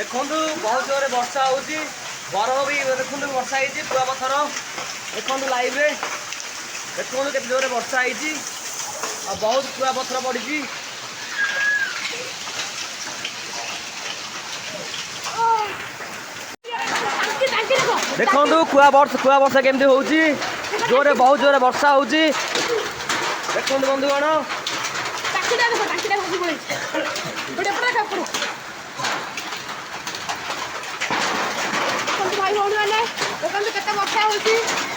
देखु बहुत जोर वर्षा हो बरफ भी देखु वर्षा हो कुआ पथर देखु लाइव रे देखु के जोर वर्षा हो बहुत कुआ पथर पड़ी। देखु कुआ वर्षा केमती हो जोरे बहुत जोरे वर्षा हो देखु बंधुगण भाई भौणी मैंने देखते वर्षा हो